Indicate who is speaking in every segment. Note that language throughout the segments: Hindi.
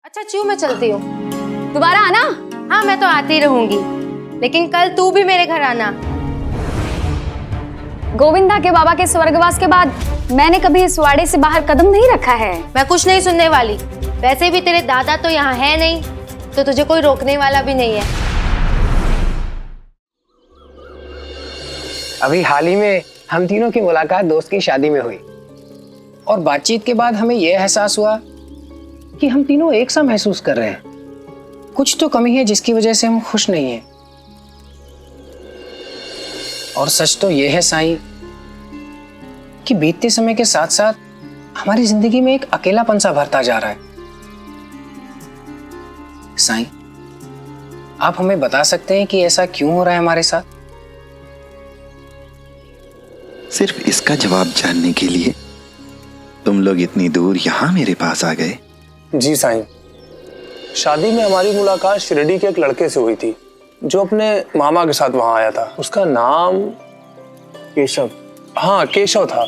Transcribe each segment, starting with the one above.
Speaker 1: अच्छा चू, मैं चलती हूँ।
Speaker 2: दोबारा आना।
Speaker 1: हाँ मैं तो आती रहूंगी, लेकिन कल तू भी मेरे घर आना।
Speaker 2: गोविंदा के बाबा के स्वर्गवास के बाद मैंने कभी इस वाड़े से बाहर कदम नहीं रखा है।
Speaker 1: मैं कुछ नहीं सुनने वाली। वैसे भी तेरे दादा तो यहाँ है नहीं, तो तुझे कोई रोकने वाला भी नहीं है।
Speaker 3: अभी हाल ही में हम तीनों की मुलाकात दोस्त की शादी में हुई और बातचीत के बाद हमें यह एहसास हुआ कि हम तीनों एक सा महसूस कर रहे हैं। कुछ तो कमी है जिसकी वजह से हम खुश नहीं हैं। और सच तो यह है साईं कि बीतते समय के साथ साथ हमारी जिंदगी में एक अकेलापन सा भरता जा रहा है। साईं, आप हमें बता सकते हैं कि ऐसा क्यों हो रहा है हमारे साथ?
Speaker 4: सिर्फ इसका जवाब जानने के लिए तुम लोग इतनी दूर यहां मेरे पास आ गए?
Speaker 5: जी साईं, शादी में हमारी मुलाकात शिरडी के एक लड़के से हुई थी जो अपने मामा के साथ वहां आया था। उसका नाम केशव, हाँ केशव था।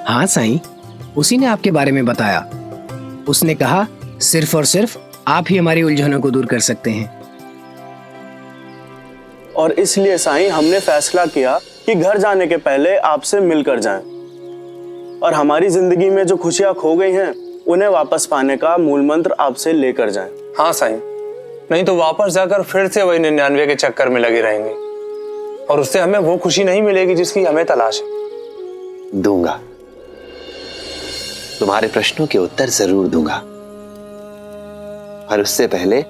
Speaker 3: हाँ साईं, उसी ने आपके बारे में बताया। उसने कहा सिर्फ और सिर्फ आप ही हमारी उलझनों को दूर कर सकते हैं।
Speaker 5: और इसलिए साईं हमने फैसला किया कि घर जाने के पहले आपसे मिलकर जाएं और हमारी जिंदगी में जो खुशियां खो गई हैं उन्हें वापस पाने का मूल मंत्र आपसे लेकर जाएं। हाँ साईं, नहीं तो वापस जाकर फिर से वही 99 के चक्कर में लगे रहेंगे और उससे हमें वो खुशी नहीं मिलेगी जिसकी हमें तलाश है।
Speaker 4: दूंगा, तुम्हारे प्रश्नों के उत्तर जरूर दूंगा, और उससे पहले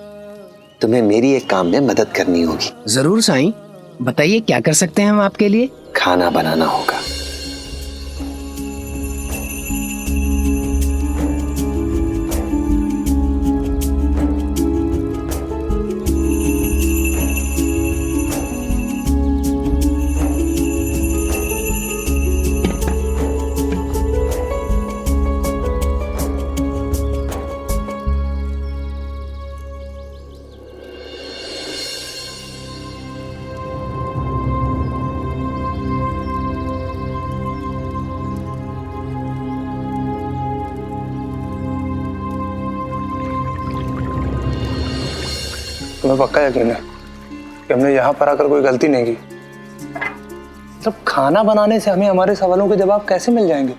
Speaker 4: तुम्हें मेरी एक काम में मदद करनी होगी।
Speaker 3: जरूर साईं, बताइए क्या कर सकते हैं हम आपके लिए?
Speaker 4: खाना बनाना होगा।
Speaker 5: तुम्हें पक्का यकीन है कि हमने यहाँ पर आकर कोई गलती नहीं की? मतलब खाना बनाने से हमें हमारे सवालों के जवाब कैसे मिल जाएंगे?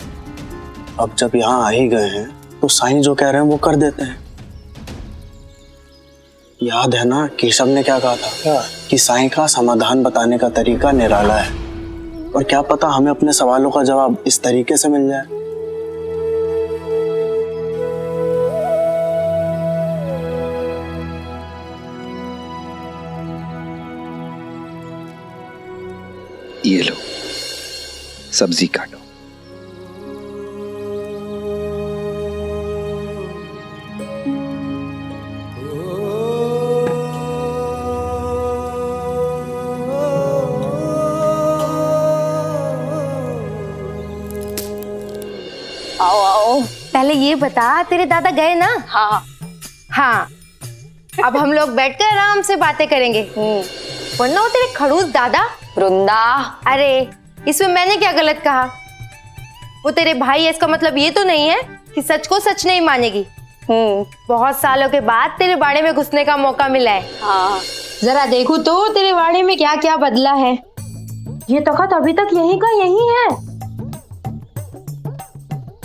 Speaker 5: अब जब यहाँ आ ही गए हैं तो साईं जो कह रहे हैं वो कर देते हैं। याद है ना केशव ने क्या कहा था? कि साईं का समाधान बताने का तरीका निराला है, और क्या पता हमें अपने सवालों का जवाब इस तरीके से मिल जाए।
Speaker 4: ये लो, सब्जी काटो।
Speaker 2: आओ आओ।
Speaker 1: पहले ये बता, तेरे दादा गए ना?
Speaker 2: हाँ
Speaker 1: हाँ, अब हम लोग बैठकर आराम से बातें करेंगे, वरना वो तेरे खड़ूस दादा।
Speaker 2: वृंदा,
Speaker 1: अरे इसमें मैंने क्या गलत कहा? वो तेरे भाई है, इसका मतलब ये तो नहीं है कि सच को सच नहीं मानेगी। बहुत सालों के बाद तेरे बाड़े में घुसने का मौका मिला है।
Speaker 2: हाँ
Speaker 1: जरा देखूं तो तेरे बाड़े में क्या क्या बदला है। ये तख्त अभी तक यहीं का यहीं है,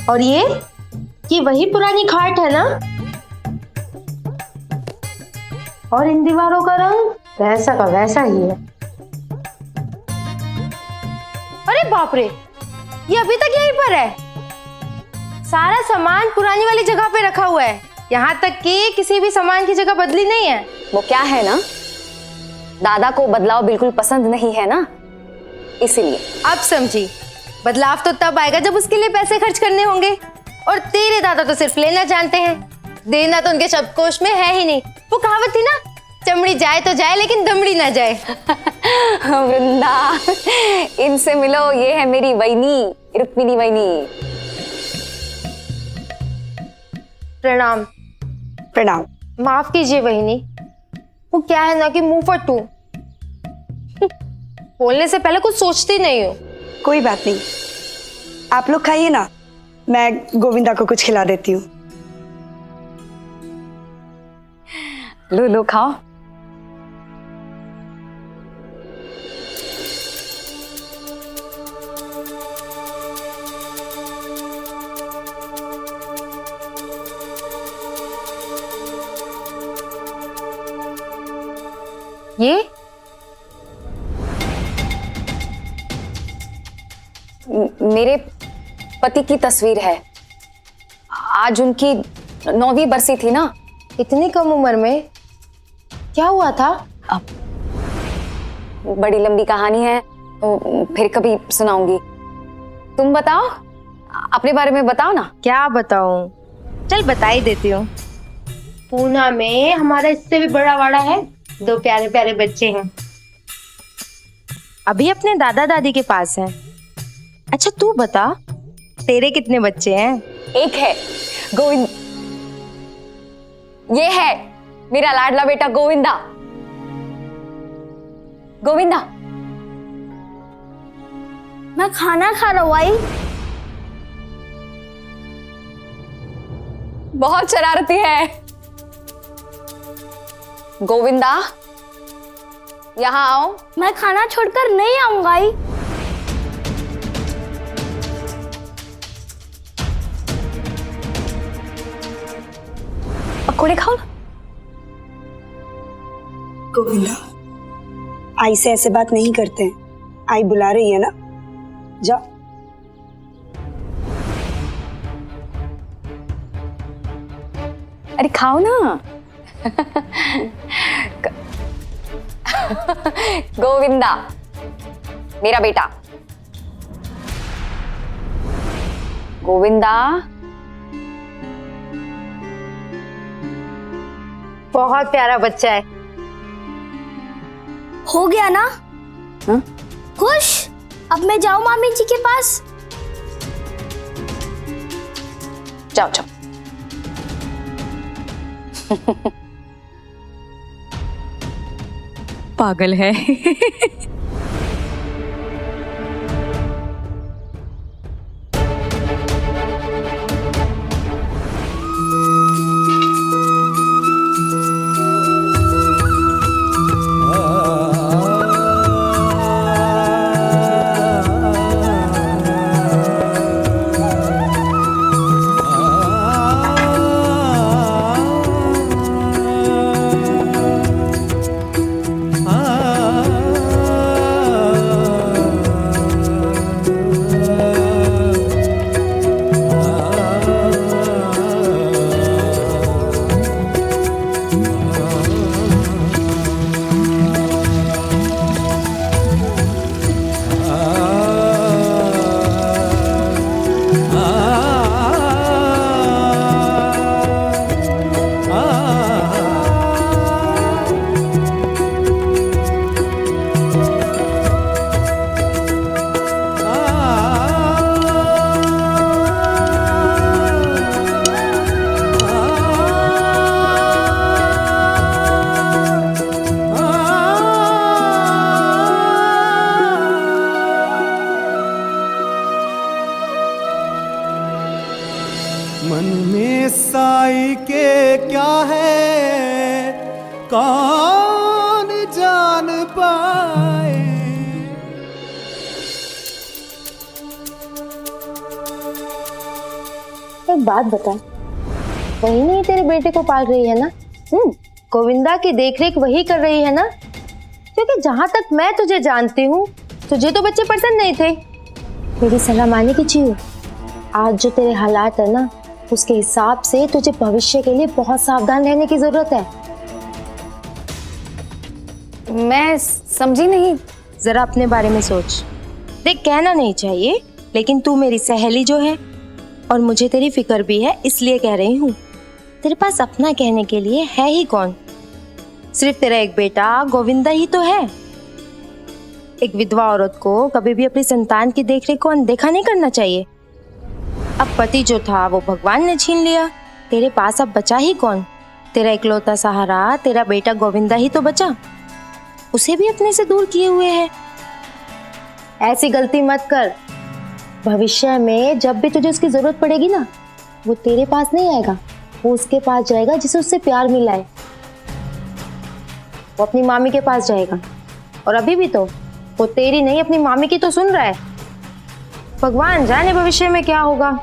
Speaker 1: और ये वही पुरानी खाट है ना? और इन दीवारों का रंग वैसा का वैसा ही है। अरे बाप रे, ये अभी तक यहीं पर है। सारा सामान पुरानी वाली जगह पे रखा हुआ है, यहाँ तक कि किसी भी सामान की जगह बदली नहीं है।
Speaker 2: वो क्या है ना, दादा को बदलाव बिल्कुल पसंद नहीं है ना, इसीलिए।
Speaker 1: अब समझी, बदलाव तो तब आएगा जब उसके लिए पैसे खर्च करने होंगे, और तेरे दादा तो सिर्फ लेना जानते हैं, देना तो उनके शब्दकोश में है ही नहीं। वो कहावत थी ना, चमड़ी जाए तो जाए लेकिन दमड़ी ना जाए।
Speaker 2: वृंदा, इनसे मिलो, ये है मेरी वैनी, रुक्मिनी वैनी।
Speaker 1: प्रणाम।
Speaker 6: प्रणाम।
Speaker 1: माफ कीजिए बहिनी, वो क्या है ना कि मुंह फट्टू, बोलने से पहले कुछ सोचती नहीं हो।
Speaker 6: कोई बात नहीं, आप लोग खाइए ना, मैं गोविंदा को कुछ खिला देती हूँ।
Speaker 2: लो लो खाओ।
Speaker 1: ये
Speaker 2: मेरे पति की तस्वीर है। आज उनकी 9वीं बरसी थी ना।
Speaker 1: इतनी कम उम्र में क्या हुआ था?
Speaker 2: अब बड़ी लंबी कहानी है, तो फिर कभी सुनाऊंगी। तुम बताओ, अपने बारे में बताओ ना।
Speaker 1: क्या बताऊं? चल बता ही देती हूँ। पूना में हमारा इससे भी बड़ा वाड़ा है, 2 प्यारे प्यारे बच्चे हैं, अभी अपने दादा दादी के पास हैं। अच्छा तू बता, तेरे कितने बच्चे हैं?
Speaker 2: एक है गोविंद, ये है मेरा लाडला बेटा गोविंदा। गोविंदा,
Speaker 7: मैं खाना खा रहा हूँ आई।
Speaker 2: बहुत शरारती है। गोविंदा, यहाँ आओ।
Speaker 7: मैं खाना छोड़कर नहीं आऊंगा आई।
Speaker 2: पकोड़े खाओ ना।
Speaker 6: गोविंदा, आई से ऐसे बात नहीं करते हैं। आई बुला रही है ना, जाओ।
Speaker 2: अरे खाओ ना। गोविंदा मेरा बेटा। गोविंदा,
Speaker 1: बहुत प्यारा बच्चा है।
Speaker 7: हो गया ना?
Speaker 2: हाँ?
Speaker 7: खुश? अब मैं जाऊं मामी जी के पास?
Speaker 2: जाओ जाओ। पागल है।
Speaker 8: मन में साई के क्या है कौन जान पाए।
Speaker 1: एक बात बता, वही नहीं तेरे बेटे को पाल रही है ना? गोविंदा की देखरेख वही कर रही है ना? क्योंकि जहां तक मैं तुझे जानती हूँ, तुझे तो बच्चे पसंद नहीं थे। मेरी सलाह माने की चीज, आज जो तेरे हालात है ना, उसके हिसाब से तुझे भविष्य के लिए बहुत सावधान रहने की जरूरत है।
Speaker 2: मैं समझी नहीं।
Speaker 1: जरा अपने बारे में सोच। देख, कहना नहीं चाहिए, लेकिन तू मेरी सहेली जो है, और मुझे तेरी फिक्र भी है, इसलिए कह रही हूँ। तेरे पास अपना कहने के लिए है ही कौन? सिर्फ तेरा एक बेटा गोविंदा ही तो है। एक विधवा औरत को कभी भी अपनी संतान की देखरेख को अनदेखा नहीं करना चाहिए। अब पति जो था वो भगवान ने छीन लिया, तेरे पास अब बचा ही कौन? तेरा इकलौता सहारा तेरा बेटा गोविंदा ही तो बचा, उसे भी अपने से दूर किए हुए है। ऐसी गलती मत कर। भविष्य में जब भी तुझे उसकी जरूरत पड़ेगी ना, वो तेरे पास नहीं आएगा, वो उसके पास जाएगा जिसे उससे प्यार मिला है। वो अपनी मामी के पास जाएगा। और अभी भी तो वो तेरी नहीं अपनी मामी की तो सुन रहा है। भगवान जाने भविष्य में क्या होगा।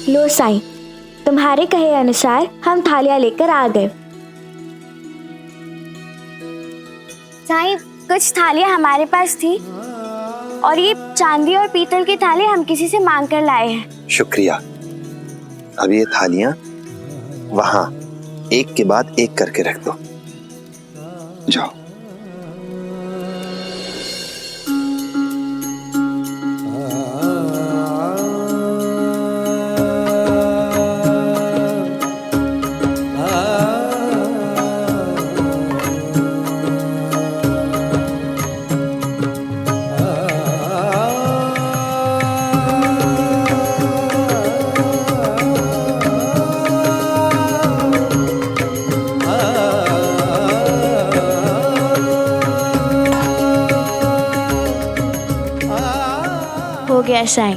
Speaker 7: लो साईं, तुम्हारे कहे अनुसार हम थालियां लेकर आ गए। साईं, कुछ थालियां हमारे पास थी और ये चांदी और पीतल की थाली हम किसी से मांग कर लाए हैं।
Speaker 4: शुक्रिया। अब ये थालियां वहां एक के बाद एक करके रख दो। जाओ।
Speaker 7: हो गया साईं।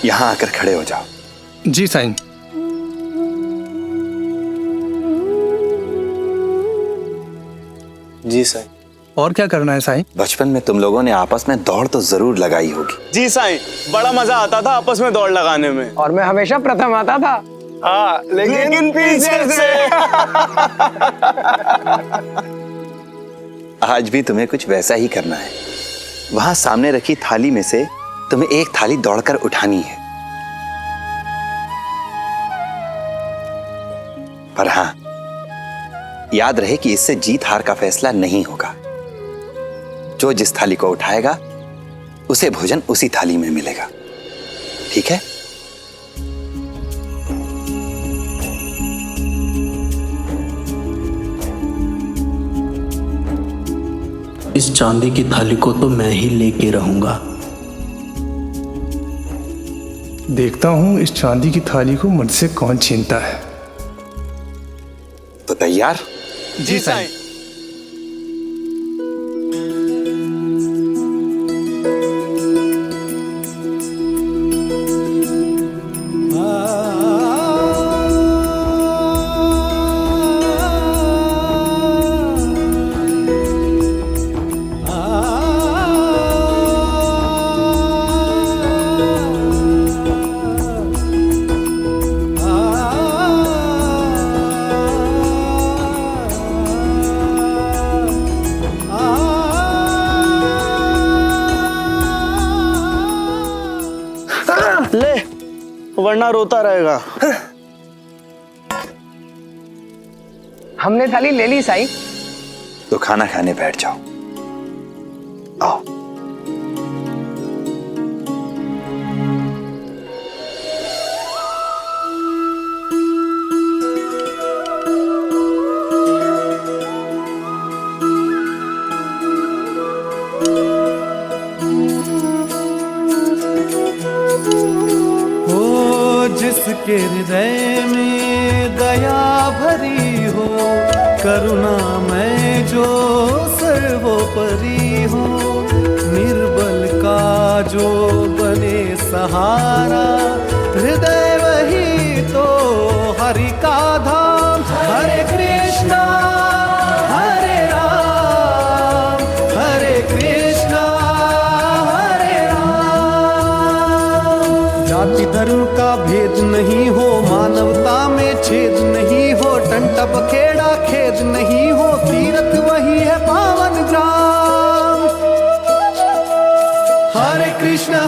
Speaker 4: यहां आकर खड़े हो जाओ।
Speaker 8: जी साईं।
Speaker 5: जी साईं।
Speaker 8: और क्या करना है साईं?
Speaker 4: बचपन में तुम लोगों ने आपस में दौड़ तो जरूर लगाई होगी।
Speaker 5: जी साईं, बड़ा मजा आता था आपस में दौड़ लगाने में।
Speaker 3: और मैं हमेशा प्रथम आता था।
Speaker 5: हाँ, लेकिन पीछे से।
Speaker 4: आज भी तुम्हें कुछ वैसा ही करना है। वहां सामने रखी थाली में से तुम्हें एक थाली दौड़कर उठानी है। पर हां, याद रहे कि इससे जीत हार का फैसला नहीं होगा। जो जिस थाली को उठाएगा उसे भोजन उसी थाली में मिलेगा। ठीक है?
Speaker 9: इस चांदी की थाली को तो मैं ही लेके रहूंगा।
Speaker 8: देखता हूँ इस चांदी की थाली को मुझसे कौन छीनता है।
Speaker 4: तो तैयार?
Speaker 5: जी साईं। ले, वरना रोता रहेगा।
Speaker 3: हमने थाली ले ली साईं।
Speaker 4: तो खाना खाने बैठ जाओ। आओ।
Speaker 8: जिसके हृदय में दया भरी हो, करुणा में जो सर्वोपरि हो, निर्बल का जो बने सहारा, हृदय वही तो हरि का धाम। हरे कृष्णा हरे राम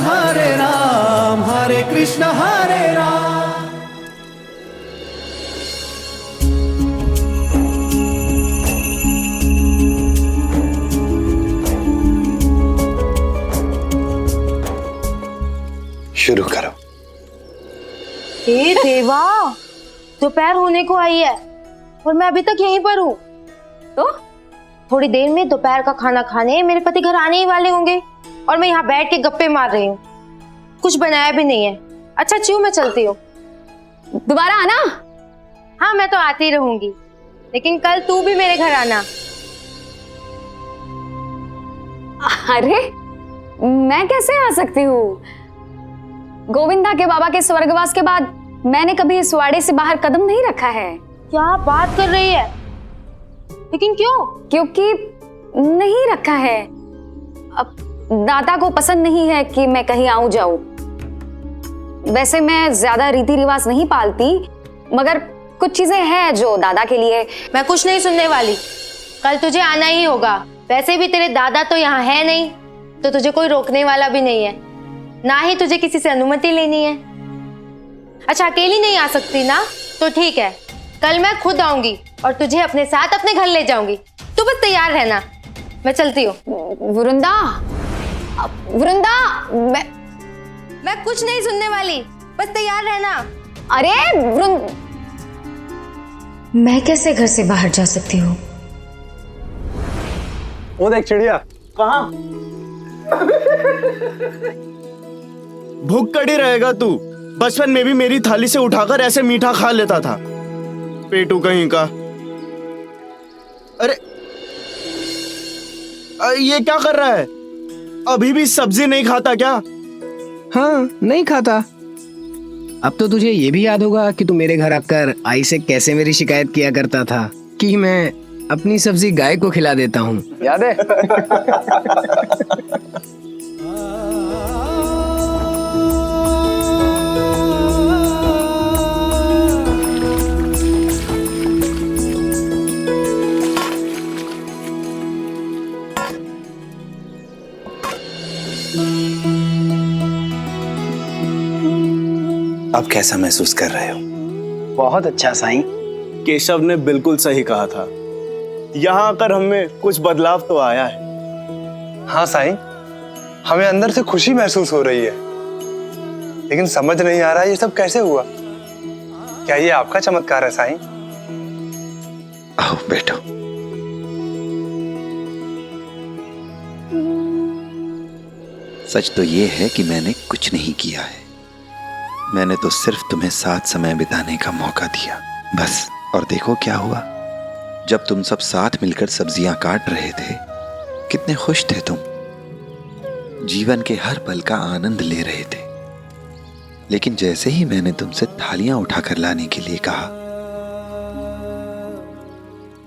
Speaker 10: हरे कृष्ण हरे राम।
Speaker 4: शुरू करो।
Speaker 1: हे देवा, दोपहर होने को आई है और मैं अभी तक यहीं पर हूँ। तो थोड़ी देर में दोपहर का खाना खाने मेरे पति घर आने ही वाले होंगे और मैं यहाँ बैठ के गप्पे मार रही हूँ, कुछ बनाया भी नहीं है। अच्छा चिऊ, मैं चलती हूँ।
Speaker 2: दोबारा आना।
Speaker 1: हाँ, मैं तो आती रहूंगी, लेकिन कल तू भी मेरे घर आना।
Speaker 2: अरे मैं कैसे आ सकती हूँ? गोविंदा के बाबा के स्वर्गवास के बाद मैंने कभी इस वाड़े से बाहर कदम नहीं रखा है।
Speaker 1: क्या बात कर रही है? लेकिन क्यों?
Speaker 2: क्योंकि नहीं रखा है। अब दादा को पसंद नहीं है कि मैं कहीं आऊं जाऊं। वैसे मैं ज्यादा रीति रिवाज नहीं पालती, मगर कुछ चीजें हैं जो दादा के लिए।
Speaker 1: मैं कुछ नहीं सुनने वाली, कल तुझे आना ही होगा। वैसे भी तेरे दादा तो यहाँ है नहीं, तो तुझे कोई रोकने वाला भी नहीं है, ना ही तुझे किसी से अनुमति लेनी है। अच्छा, अकेली नहीं आ सकती ना? तो ठीक है, कल मैं खुद आऊंगी और तुझे अपने साथ अपने घर ले जाऊंगी। तू बस तैयार रहना, मैं चलती हूँ।
Speaker 2: वृंदा, वृंदा,
Speaker 1: मैं कुछ नहीं सुनने वाली, बस तैयार रहना।
Speaker 2: अरे
Speaker 11: मैं कैसे घर से बाहर जा सकती हूँ?
Speaker 5: वो देख चिड़िया। कहाँ? भूख कड़ी रहेगा तू। बचपन में भी मेरी थाली से उठाकर ऐसे मीठा खा लेता था, पेटू कहीं का। अरे ये क्या कर रहा है? अभी भी सब्जी नहीं खाता क्या?
Speaker 3: हाँ, नहीं खाता। अब तो तुझे ये भी याद होगा कि तू मेरे घर आकर आई से कैसे मेरी शिकायत किया करता था कि मैं अपनी सब्जी गाय को खिला देता हूँ, याद है?
Speaker 4: अब कैसा महसूस कर रहे हो?
Speaker 3: बहुत अच्छा साईं।
Speaker 5: केशव ने बिल्कुल सही कहा था, यहाँ आकर हमें कुछ बदलाव तो आया है।
Speaker 12: हाँ साईं, हमें अंदर से खुशी महसूस हो रही है, लेकिन समझ नहीं आ रहा ये सब कैसे हुआ। क्या ये आपका चमत्कार है साईं?
Speaker 4: आओ बैठो। सच तो ये है कि मैंने कुछ नहीं किया है। मैंने तो सिर्फ तुम्हें साथ समय बिताने का मौका दिया, बस। और देखो क्या हुआ। जब तुम सब साथ मिलकर सब्जियां काट रहे थे, कितने खुश थे तुम, जीवन के हर पल का आनंद ले रहे थे। लेकिन जैसे ही मैंने तुमसे थालियां उठाकर लाने के लिए कहा,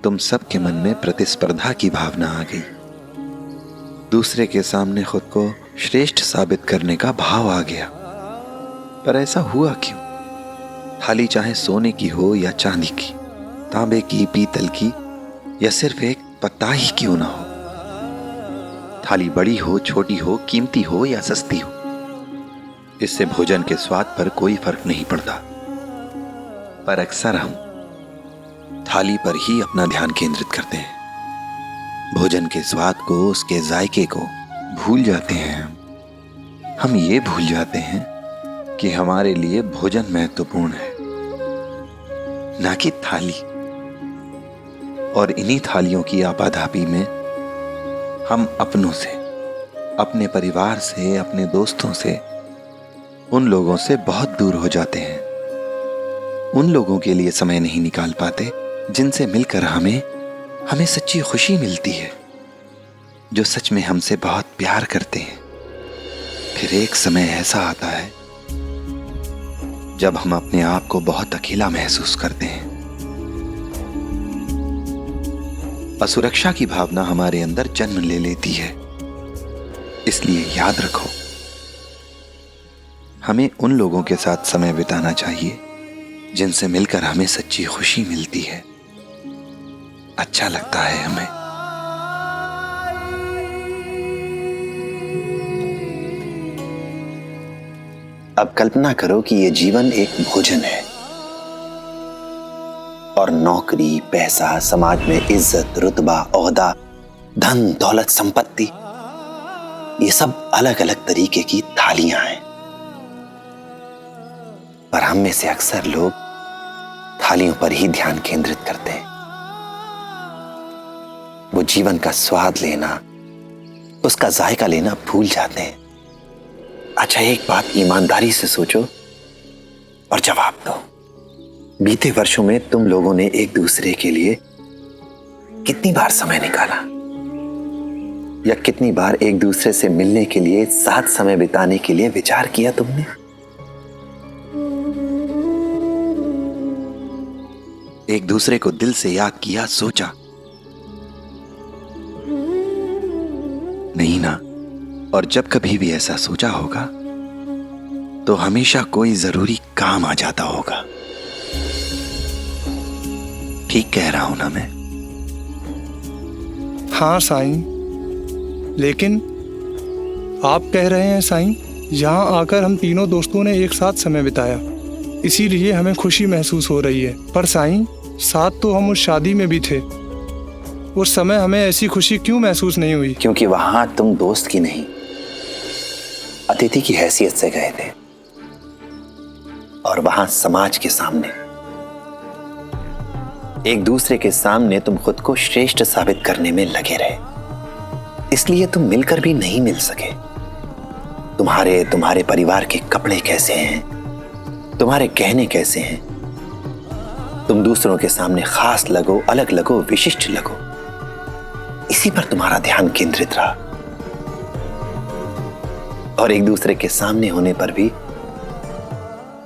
Speaker 4: तुम सबके मन में प्रतिस्पर्धा की भावना आ गई। दूसरे के सामने खुद को श्रेष्ठ साबित करने का भाव आ गया। पर ऐसा हुआ क्यों? थाली चाहे सोने की हो या चांदी की, तांबे की, पीतल की, या सिर्फ एक पत्ता ही क्यों ना हो, थाली बड़ी हो, छोटी हो, कीमती हो या सस्ती हो, इससे भोजन के स्वाद पर कोई फर्क नहीं पड़ता। पर अक्सर हम थाली पर ही अपना ध्यान केंद्रित करते हैं। भोजन के स्वाद को, उसके जायके को भूल जाते हैं। हम ये भूल जाते हैं कि हमारे लिए भोजन महत्वपूर्ण है, ना कि थाली। और इन्हीं थालियों की आपाधापी में हम अपनों से, अपने परिवार से, अपने दोस्तों से, उन लोगों से बहुत दूर हो जाते हैं। उन लोगों के लिए समय नहीं निकाल पाते जिनसे मिलकर हमें सच्ची खुशी मिलती है, जो सच में हमसे बहुत प्यार करते हैं। फिर एक समय ऐसा आता है जब हम अपने आप को बहुत अकेला महसूस करते हैं। असुरक्षा की भावना हमारे अंदर जन्म ले लेती है। इसलिए याद रखो, हमें उन लोगों के साथ समय बिताना चाहिए जिनसे मिलकर हमें सच्ची खुशी मिलती है, अच्छा लगता है हमें। अब कल्पना करो कि ये जीवन एक भोजन है और नौकरी, पैसा, समाज में इज्जत, रुतबा, ओहदा, धन, दौलत, संपत्ति, ये सब अलग अलग तरीके की थालियां हैं। पर हम में से अक्सर लोग थालियों पर ही ध्यान केंद्रित करते हैं। वो जीवन का स्वाद लेना, उसका जायका लेना भूल जाते हैं। अच्छा, एक बात ईमानदारी से सोचो और जवाब दो। बीते वर्षों में तुम लोगों ने एक दूसरे के लिए कितनी बार समय निकाला, या कितनी बार एक दूसरे से मिलने के लिए, साथ समय बिताने के लिए विचार किया तुमने? एक दूसरे को दिल से याद किया, सोचा? नहीं ना। और जब कभी भी ऐसा सोचा होगा तो हमेशा कोई जरूरी काम आ जाता होगा। ठीक कह रहा हूं ना मैं?
Speaker 8: हाँ साईं, लेकिन आप कह रहे हैं साईं, यहाँ आकर हम तीनों दोस्तों ने एक साथ समय बिताया, इसीलिए हमें खुशी महसूस हो रही है। पर साईं, साथ तो हम उस शादी में भी थे, उस समय हमें ऐसी खुशी क्यों महसूस नहीं हुई?
Speaker 4: क्योंकि वहां तुम दोस्त की नहीं, अतिथि की हैसियत से गए थे, और वहां समाज के सामने, एक दूसरे के सामने तुम खुद को श्रेष्ठ साबित करने में लगे रहे। इसलिए तुम मिलकर भी नहीं मिल सके। तुम्हारे परिवार के कपड़े कैसे हैं, तुम्हारे गहने कैसे हैं, तुम दूसरों के सामने खास लगो, अलग लगो, विशिष्ट लगो, इसी पर तुम्हारा ध्यान केंद्रित रहा। और एक दूसरे के सामने होने पर भी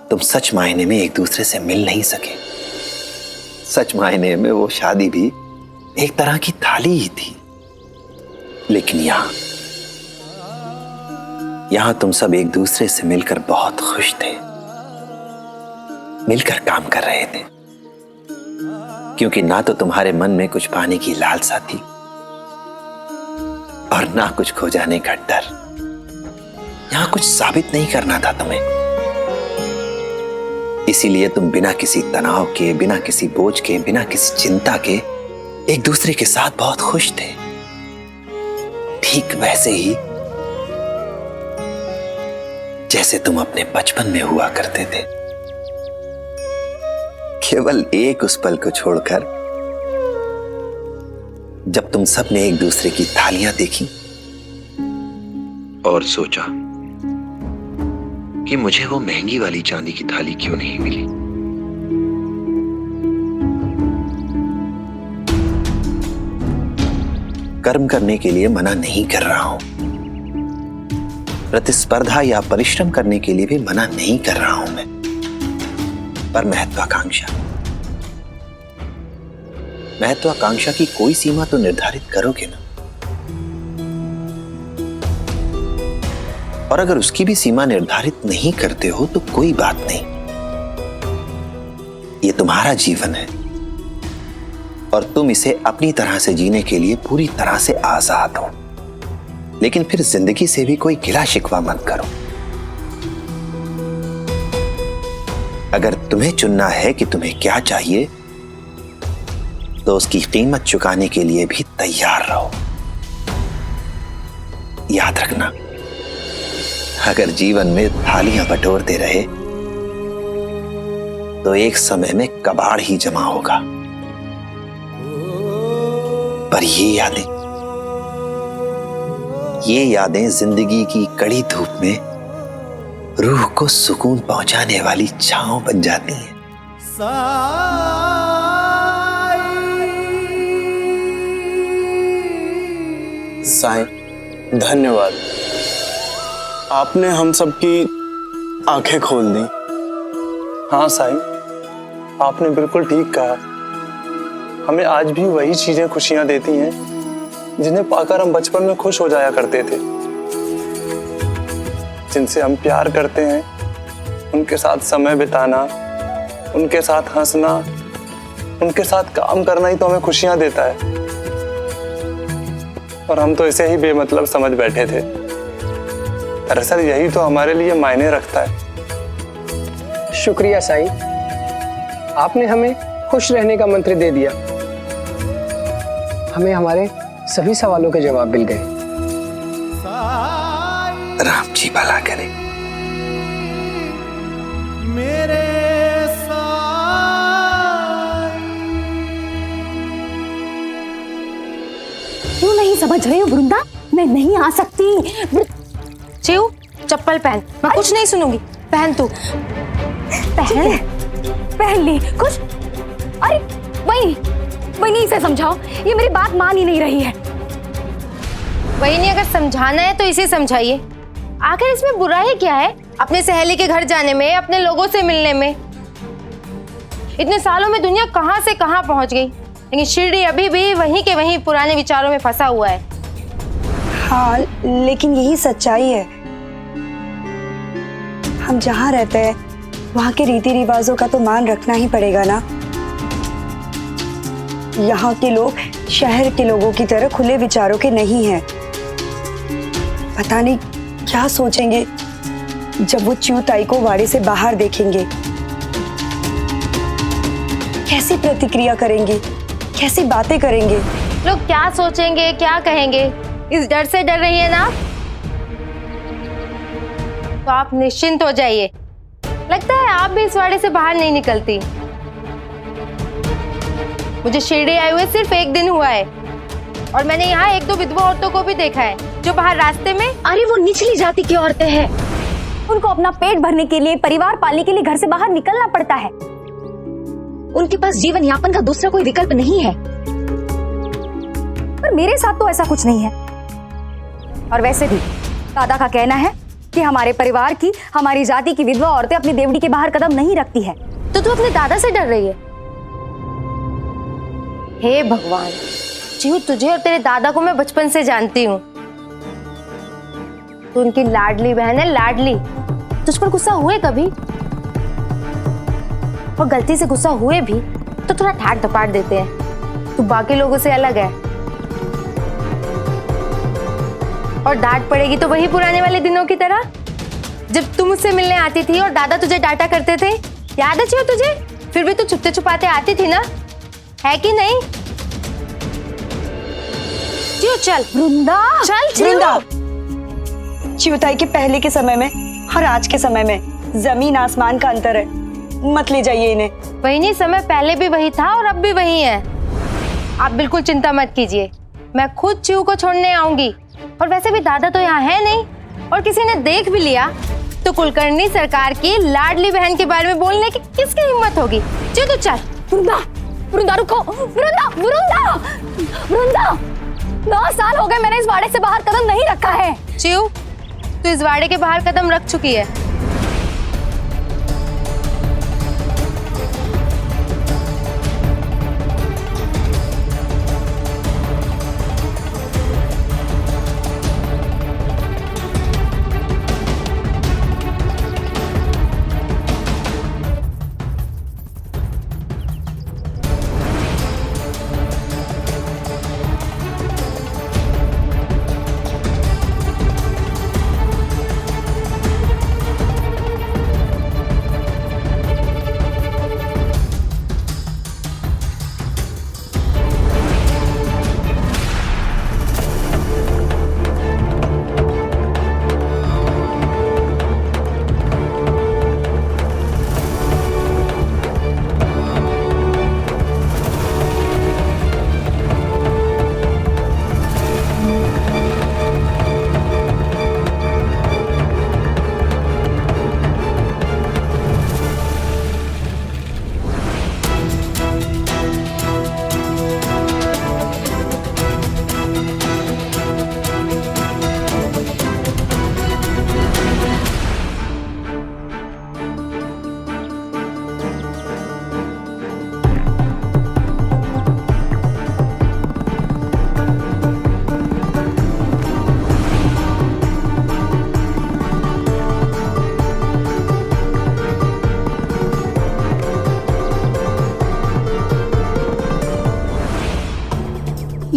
Speaker 4: तुम सच मायने में एक दूसरे से मिल नहीं सके। सच मायने में वो शादी भी एक तरह की थाली ही थी। लेकिन यहां तुम सब एक दूसरे से मिलकर बहुत खुश थे, मिलकर काम कर रहे थे, क्योंकि ना तो तुम्हारे मन में कुछ पाने की लालसा थी और ना कुछ खो जाने का डर। यहां कुछ साबित नहीं करना था तुम्हें, इसीलिए तुम बिना किसी तनाव के, बिना किसी बोझ के, बिना किसी चिंता के एक दूसरे के साथ बहुत खुश थे। ठीक वैसे ही जैसे तुम अपने बचपन में हुआ करते थे। केवल एक उस पल को छोड़कर जब तुम सब ने एक दूसरे की थालियां देखी और सोचा कि मुझे वो महंगी वाली चांदी की थाली क्यों नहीं मिली। कर्म करने के लिए मना नहीं कर रहा हूं, प्रतिस्पर्धा या परिश्रम करने के लिए भी मना नहीं कर रहा हूं मैं, पर महत्वाकांक्षा की कोई सीमा तो निर्धारित करोगे ना। और अगर उसकी भी सीमा निर्धारित नहीं करते हो तो कोई बात नहीं, ये तुम्हारा जीवन है और तुम इसे अपनी तरह से जीने के लिए पूरी तरह से आजाद हो। लेकिन फिर जिंदगी से भी कोई गिला शिकवा मत करो। अगर तुम्हें चुनना है कि तुम्हें क्या चाहिए तो उसकी कीमत चुकाने के लिए भी तैयार रहो। याद रखना, अगर जीवन में थालियां बटोरते रहे तो एक समय में कबाड़ ही जमा होगा। पर ये यादें जिंदगी की कड़ी धूप में रूह को सुकून पहुंचाने वाली छांव बन जाती हैं।
Speaker 5: साईं, धन्यवाद। आपने हम सबकी आंखें खोल दी।
Speaker 12: हाँ साईं, आपने बिल्कुल ठीक कहा। हमें आज भी वही चीजें खुशियां देती हैं जिन्हें पाकर हम बचपन में खुश हो जाया करते थे। जिनसे हम प्यार करते हैं, उनके साथ समय बिताना, उनके साथ हंसना, उनके साथ काम करना ही तो हमें खुशियां देता है। और हम तो इसे ही बेमतलब समझ बैठे थे। दरअसल यही तो हमारे लिए मायने रखता है।
Speaker 3: शुक्रिया साईं, आपने हमें खुश रहने का मंत्र दे दिया। हमें हमारे सभी सवालों के जवाब मिल गए।
Speaker 4: राम जी भला करे।
Speaker 10: मेरे
Speaker 2: क्यों नहीं समझ रही हो वृंदा? मैं नहीं आ सकती।
Speaker 1: चिऊ चप्पल पहन, मैं कुछ नहीं सुनूंगी। पहन तू, पहन।
Speaker 2: पहन ली कुछ। अरे वही इसे समझाओ, ये मेरी बात मान ही नहीं रही है।
Speaker 1: वही नहीं, अगर समझाना है तो इसे समझाइए। आखिर इसमें बुराई क्या है अपने सहेली के घर जाने में, अपने लोगों से मिलने में? इतने सालों में दुनिया कहां से कहां पहुंच गई, लेकिन शिरडी अभी भी वहीं के वहीं पुराने विचारों में फंसा हुआ है।
Speaker 6: हाँ, लेकिन यही सच्चाई है। हम जहाँ रहते हैं वहाँ के रीति रिवाजों का तो मान रखना ही पड़ेगा ना। यहाँ के लोग शहर के लोगों की तरह खुले विचारों के नहीं हैं। पता नहीं क्या सोचेंगे जब वो च्यूताई को वाड़े से बाहर देखेंगे। कैसी प्रतिक्रिया करेंगे, कैसी बातें करेंगे?
Speaker 1: लोग क्या सोचेंगे, क्या कहेंगे, इस डर से डर रही है ना? तो आप निश्चिंत हो जाइए। लगता है आप भी इस वाड़े से बाहर नहीं निकलती। मुझे शिरडी आए हुए सिर्फ 1 दिन हुआ है और मैंने यहाँ 1-2 विधवा औरतों को भी देखा है जो बाहर रास्ते में।
Speaker 2: अरे वो निचली जाति की औरतें हैं, उनको अपना पेट भरने के लिए, परिवार पालने के लिए घर से बाहर निकलना पड़ता है। उनके पास जीवन यापन का दूसरा कोई विकल्प नहीं है। पर मेरे साथ तो ऐसा कुछ नहीं है। और वैसे भी दादा का कहना है कि हमारे परिवार की, हमारी जाति की विधवा औरतें अपनी देवड़ी के बाहर कदम नहीं रखती है।
Speaker 1: तो तू अपने दादा से डर रही है? हे भगवान, चिऊ तुझे और तेरे दादा को मैं बचपन से जानती हूँ। तू उनकी लाडली बहन है, लाडली। तुझ पर गुस्सा हुए कभी? और गलती से गुस्सा हुए भी तो थोड़ा ठाट धपाट देते हैं। तू बाकी लोगों से अलग है। और डांट पड़ेगी तो वही पुराने वाले दिनों की तरह, जब तुम मुझसे मिलने आती थी और दादा तुझे डांटा करते थे। याद है चिऊ तुझे? फिर भी तू छुपते छुपाते आती थी ना, है कि नहीं? चिऊ चल।
Speaker 2: वृंदा
Speaker 1: चल चिऊ।
Speaker 6: वृंदा, च्यूताई के पहले के समय में और आज के समय में जमीन आसमान का अंतर है। मत ले जाइए इन्हें।
Speaker 1: वही नहीं, समय पहले भी वही था और अब भी वही है। आप बिल्कुल चिंता मत कीजिए, मैं खुद चिऊ को छोड़ने आऊंगी। और वैसे भी दादा तो यहाँ है नहीं, और किसी ने देख भी लिया तो कुलकर्णी सरकार की लाडली बहन के बारे में बोलने की किसकी हिम्मत होगी? चिऊ तू चल।
Speaker 2: वृंदा, वृंदा रुको। वृंदा, वृंदा, वृंदा, 9 साल हो गए मैंने इस वाड़े से बाहर कदम नहीं रखा है।
Speaker 1: चिऊ तू इस वाड़े के बाहर कदम रख चुकी है।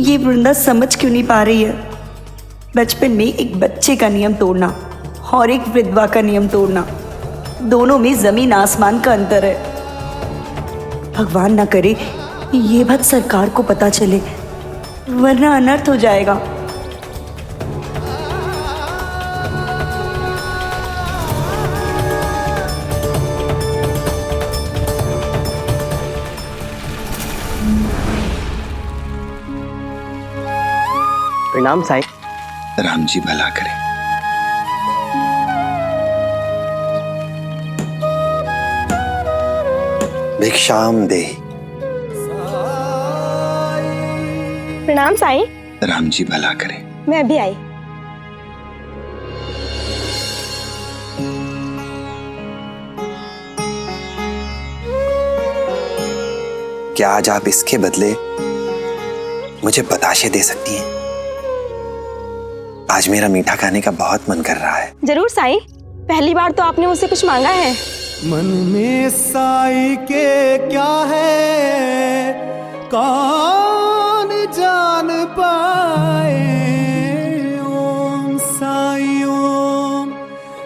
Speaker 6: ये वृंदा समझ क्यों नहीं पा रही है? बचपन में एक बच्चे का नियम तोड़ना और एक विधवा का नियम तोड़ना दोनों में जमीन आसमान का अंतर है। भगवान ना करे ये बात सरकार को पता चले, वरना अनर्थ हो जाएगा।
Speaker 3: प्रणाम साईं।
Speaker 4: राम जी भला करे। भिक्षाम दे।
Speaker 7: प्रणाम साईं।
Speaker 4: राम जी भला करे।
Speaker 7: मैं अभी आई।
Speaker 4: क्या आज आप इसके बदले मुझे बताशे दे सकती हैं? आज मेरा मीठा खाने का बहुत मन कर रहा है।
Speaker 7: जरूर साईं, पहली बार तो आपने मुझसे कुछ मांगा है।
Speaker 10: मन में साई के क्या है कौन जान पाए। ओम साई ओम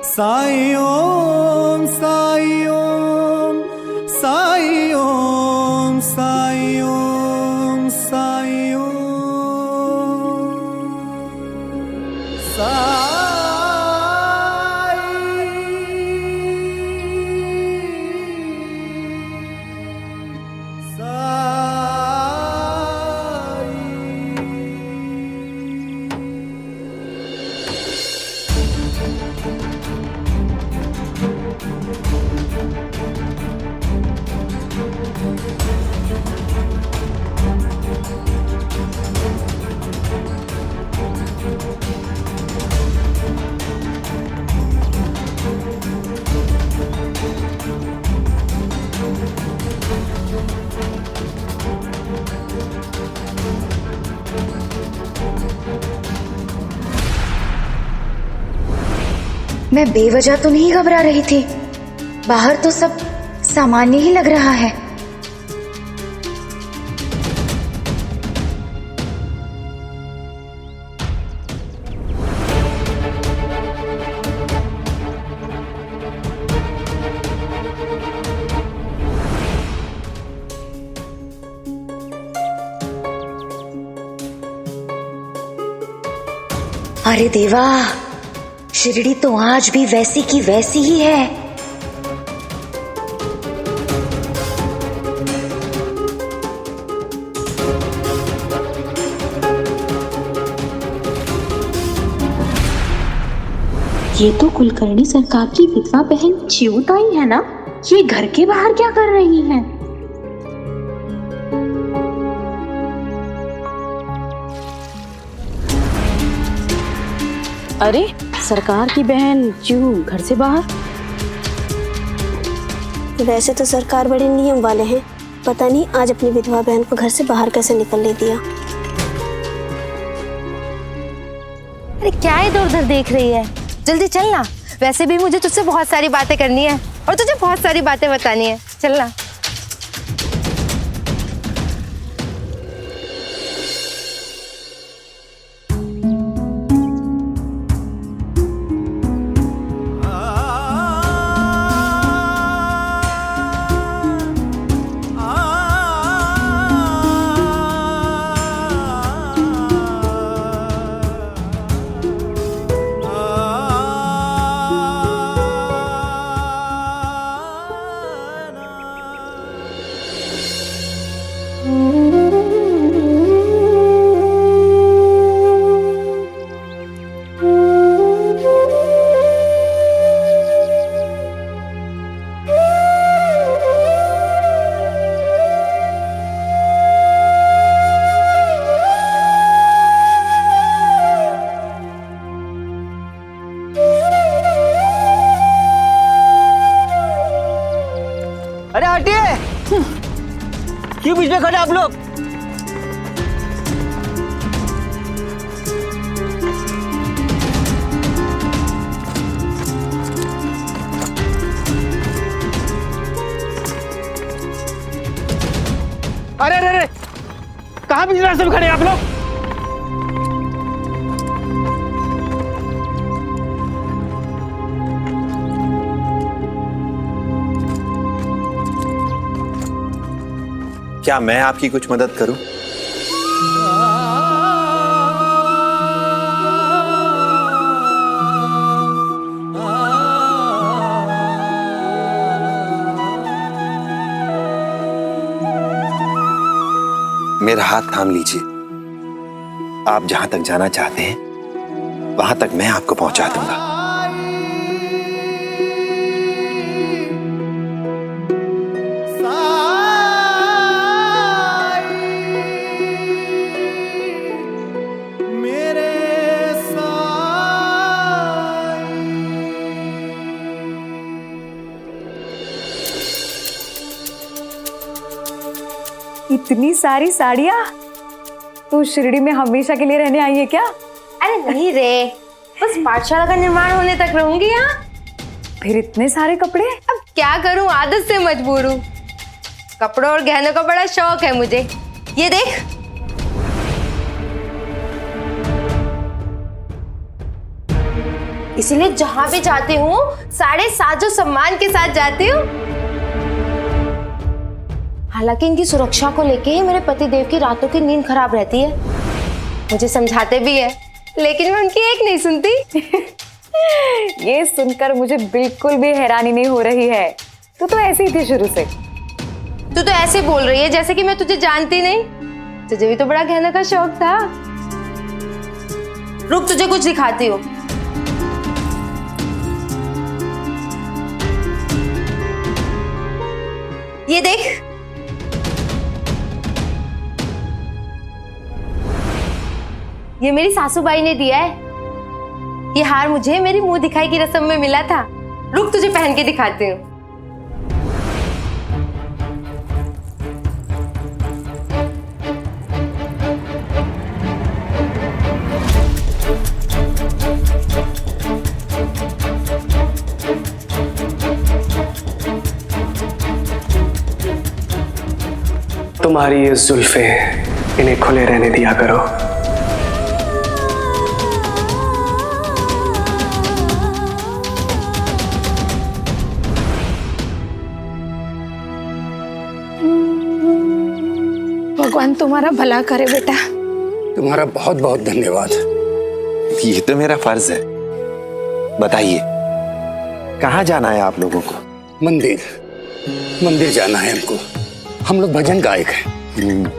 Speaker 10: साई ओम साई ओम साई ओम साई ओम साई ओम
Speaker 11: मैं बेवजह तो नहीं घबरा रही थी। बाहर तो सब सामान्य ही लग रहा है। अरे देवा, शिरडी तो आज भी वैसी की वैसी ही है।
Speaker 13: ये तो कुलकर्णी सरकार की विधवा बहन चिऊताई है ना? ये घर के बाहर क्या कर रही हैं? अरे, सरकार की बहन क्यों घर से बाहर?
Speaker 7: वैसे तो सरकार बड़े नियम वाले हैं, पता नहीं आज अपनी विधवा बहन को घर से बाहर कैसे निकलने दिया।
Speaker 1: अरे क्या इधर उधर देख रही है? जल्दी चलना। वैसे भी मुझे तुझसे बहुत सारी बातें करनी है और तुझे बहुत सारी बातें बतानी है। चलना।
Speaker 3: अरे हटिए, क्यों बीच में खड़े आप लोग? अरे अरे अरे, कहाँ बीच रास्ते में खड़े आप लोग?
Speaker 4: क्या मैं आपकी कुछ मदद करूं? मेरा हाथ थाम लीजिए। आप जहां तक जाना चाहते हैं वहां तक मैं आपको पहुंचा दूंगा।
Speaker 2: इतनी सारी साड़ियाँ? तू शिरडी में हमेशा के लिए रहने आई है क्या?
Speaker 1: अरे नहीं रे, बस पाठशाला का निर्माण होने तक रहूंगी यहाँ।
Speaker 2: फिर इतने सारे कपड़े?
Speaker 1: अब क्या करूं, आदत से मजबूर हूँ। कपड़ों और गहनों का बड़ा शौक है मुझे। ये देख, इसीलिए जहां भी जाती हूँ सारे साजो सम्मान के साथ जाती हूँ। हालांकि इनकी सुरक्षा को लेके ही मेरे पति देव की रातों की नींद खराब रहती है। मुझे समझाते भी है, लेकिन मैं उनकी एक नहीं सुनती।
Speaker 2: ये सुनकर मुझे बिल्कुल भी हैरानी नहीं हो रही है। तू तो ऐसी ही थी शुरू से।
Speaker 1: तू तो ऐसे बोल रही है जैसे कि मैं तुझे जानती नहीं। तुझे भी तो बड़ा गहनों का शौक था। रुक, तुझे कुछ दिखाती हूँ। ये देख, ये मेरी सासूबाई ने दिया है। ये हार मुझे मेरी मुंह दिखाई की रस्म में मिला था। रुक, तुझे पहन के दिखाती हूँ।
Speaker 14: तुम्हारी ये जुल्फे, इन्हें खुले रहने दिया करो।
Speaker 15: भगवान तुम्हारा भला करे बेटा।
Speaker 16: तुम्हारा बहुत बहुत धन्यवाद।
Speaker 4: ये तो मेरा फर्ज है। बताइए, कहाँ जाना है आप लोगों को?
Speaker 16: मंदिर, मंदिर जाना है हमको। हम लोग भजन गायक हैं,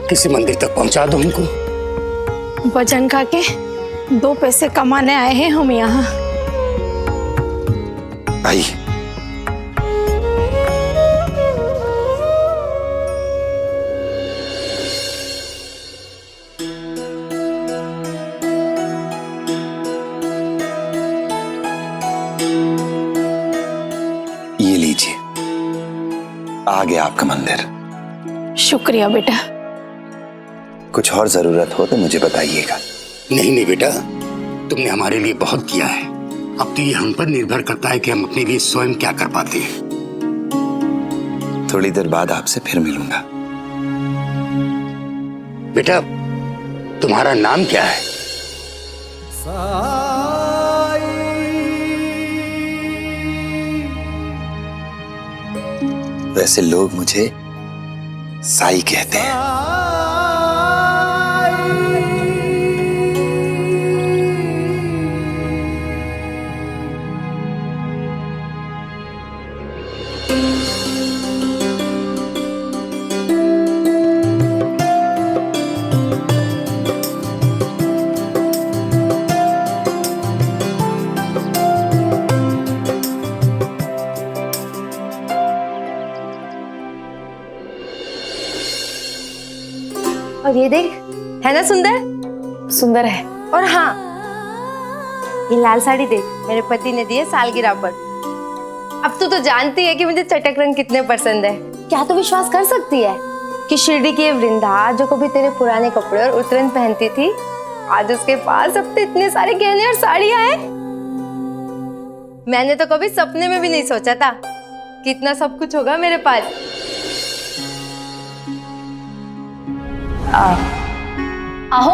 Speaker 16: किसी मंदिर तक पहुंचा दो हमको।
Speaker 15: भजन गा के 2 पैसे कमाने आए हैं हम यहाँ।
Speaker 4: आइए। ये लीजिए, आ गया आपका मंदिर।
Speaker 15: शुक्रिया बेटा।
Speaker 4: कुछ और जरूरत हो तो मुझे बताइएगा।
Speaker 16: नहीं नहीं बेटा, तुमने हमारे लिए बहुत किया है। अब तो ये हम पर निर्भर करता है कि हम अपने लिए स्वयं क्या कर पाते हैं।
Speaker 4: थोड़ी देर बाद आपसे फिर मिलूंगा।
Speaker 16: बेटा, तुम्हारा नाम क्या है?
Speaker 4: वैसे लोग मुझे साई कहते हैं।
Speaker 1: और ये देख, है ना सुंदर?
Speaker 2: सुंदर है।
Speaker 1: और हाँ, ये लाल साड़ी देख, मेरे पति ने दी है सालगिरह पर। अब तू तो जानती है कि मुझे चटक रंग कितने पसंद है। क्या तू विश्वास कर सकती है कि शिरडी की ये वृंदा जो कभी तेरे पुराने कपड़े और उतरन पहनती थी, आज उसके पास अब तो इतने सारे गहने और साड़ियां हैं। मैंने तो कभी सपने में भी नहीं सोचा था कि इतना सब कुछ होगा मेरे पास।
Speaker 2: आहो।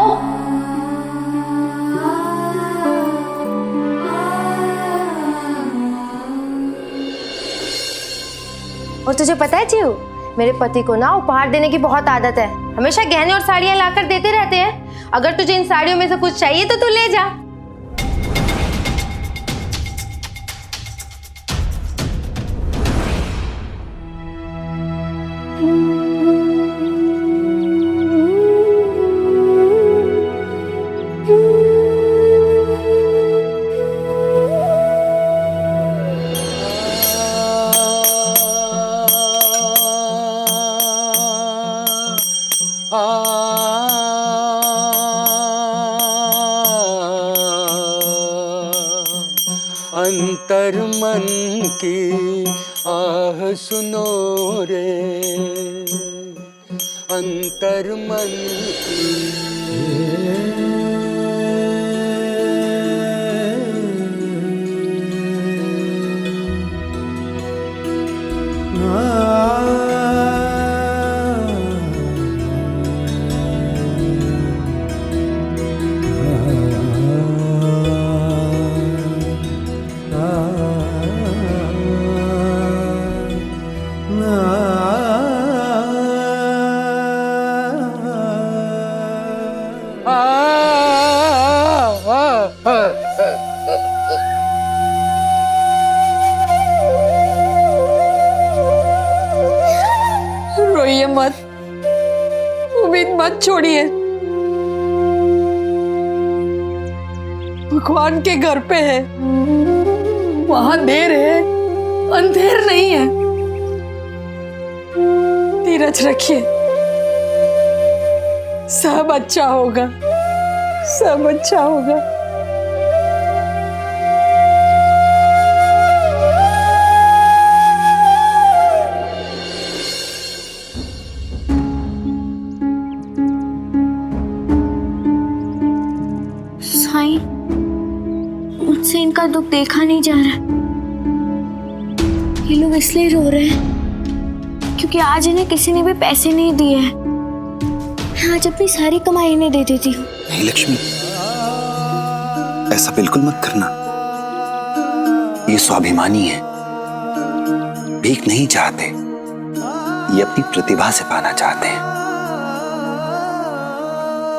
Speaker 1: और तुझे पता है चिऊ, मेरे पति को ना उपहार देने की बहुत आदत है, हमेशा गहने और साड़ियां लाकर देते रहते हैं। अगर तुझे इन साड़ियों में से कुछ चाहिए तो तू ले जा।
Speaker 16: अंतर मन की आह सुनो रे, अंतर मन
Speaker 15: रोइए मत, उम्मीद मत छोड़िए। भगवान के घर पे है, वहां देर है, अंधेर नहीं है। धीरज रखिए, सब अच्छा होगा, सब अच्छा होगा।
Speaker 7: साईं, मुझसे इनका दुख देखा नहीं जा रहा। ये लोग इसलिए रो रहे हैं क्योंकि आज इन्हें किसी ने भी पैसे नहीं दिए हैं। मैं आज अपनी सारी कमाई इन्हें दे देती हूँ।
Speaker 4: नहीं लक्ष्मी, ऐसा बिल्कुल मत करना। ये स्वाभिमानी है, भीख नहीं चाहते, ये अपनी प्रतिभा से पाना चाहते हैं।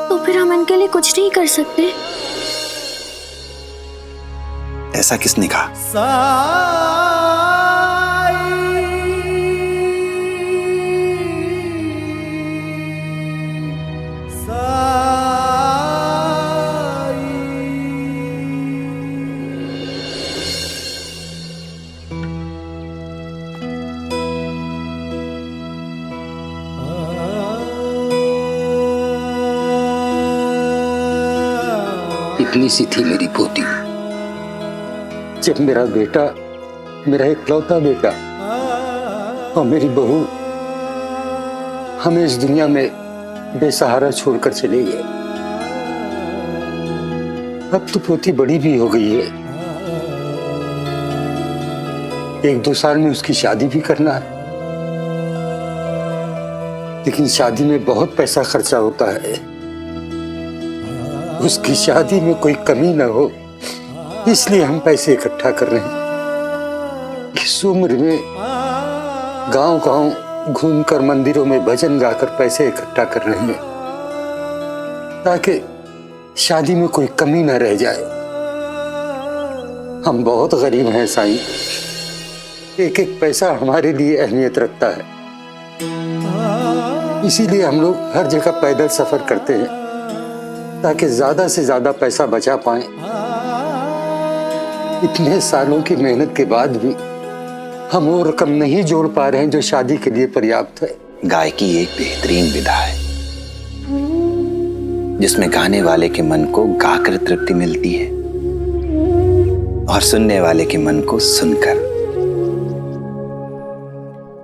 Speaker 7: तो फिर हम इनके लिए कुछ नहीं कर सकते?
Speaker 4: ऐसा किसने कहा?
Speaker 16: इतनी सी थी मेरी पोती, जब मेरा बेटा, मेरा इकलौता बेटा और मेरी बहू हमें इस दुनिया में बेसहारा छोड़कर चले गए। अब तो पोती बड़ी भी हो गई है, 1-2 साल में उसकी शादी भी करना है। लेकिन शादी में बहुत पैसा खर्चा होता है, उसकी शादी में कोई कमी ना हो, इसलिए हम पैसे इकट्ठा कर रहे हैं। इस उम्र में गांव-गांव घूमकर मंदिरों में भजन गाकर पैसे इकट्ठा कर रहे हैं, ताकि शादी में कोई कमी ना रह जाए। हम बहुत गरीब हैं साईं, एक एक पैसा हमारे लिए अहमियत रखता है। इसीलिए हम लोग हर जगह पैदल सफर करते हैं, ताकि ज्यादा से ज्यादा पैसा बचा पाएं। इतने सालों की मेहनत के बाद भी हम वो रकम नहीं जोड़ पा रहे हैं जो शादी के लिए पर्याप्त है।
Speaker 4: गायकी एक बेहतरीन विधा है जिसमें गाने वाले के मन को गाकर तृप्ति मिलती है और सुनने वाले के मन को सुनकर।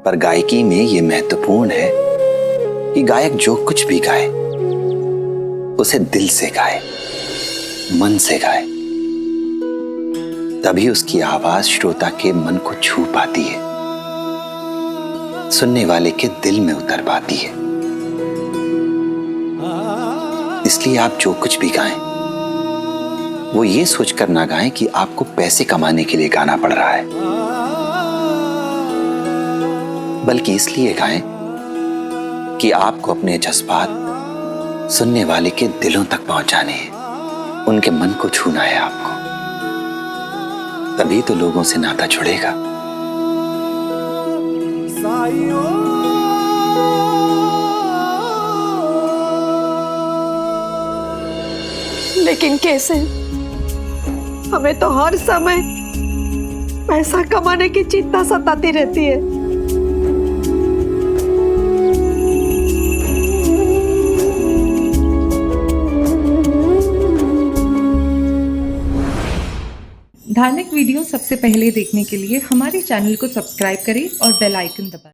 Speaker 4: पर गायकी में यह महत्वपूर्ण है कि गायक जो कुछ भी गाए उसे दिल से गाए, मन से गाए, तभी उसकी आवाज श्रोता के मन को छू पाती है, सुनने वाले के दिल में उतर पाती है। इसलिए आप जो कुछ भी गाएं वो ये सोचकर ना गाएं कि आपको पैसे कमाने के लिए गाना पड़ रहा है, बल्कि इसलिए गाएं कि आपको अपने जज्बात सुनने वाले के दिलों तक पहुंचाने हैं, उनके मन को छूना है आपको। तभी तो लोगों से नाता जुड़ेगा।
Speaker 15: लेकिन कैसे? हमें तो हर समय पैसा कमाने की चिंता सताती रहती है।
Speaker 17: धार्मिक वीडियो सबसे पहले देखने के लिए हमारे चैनल को सब्सक्राइब करें और बेल आइकन दबाएं।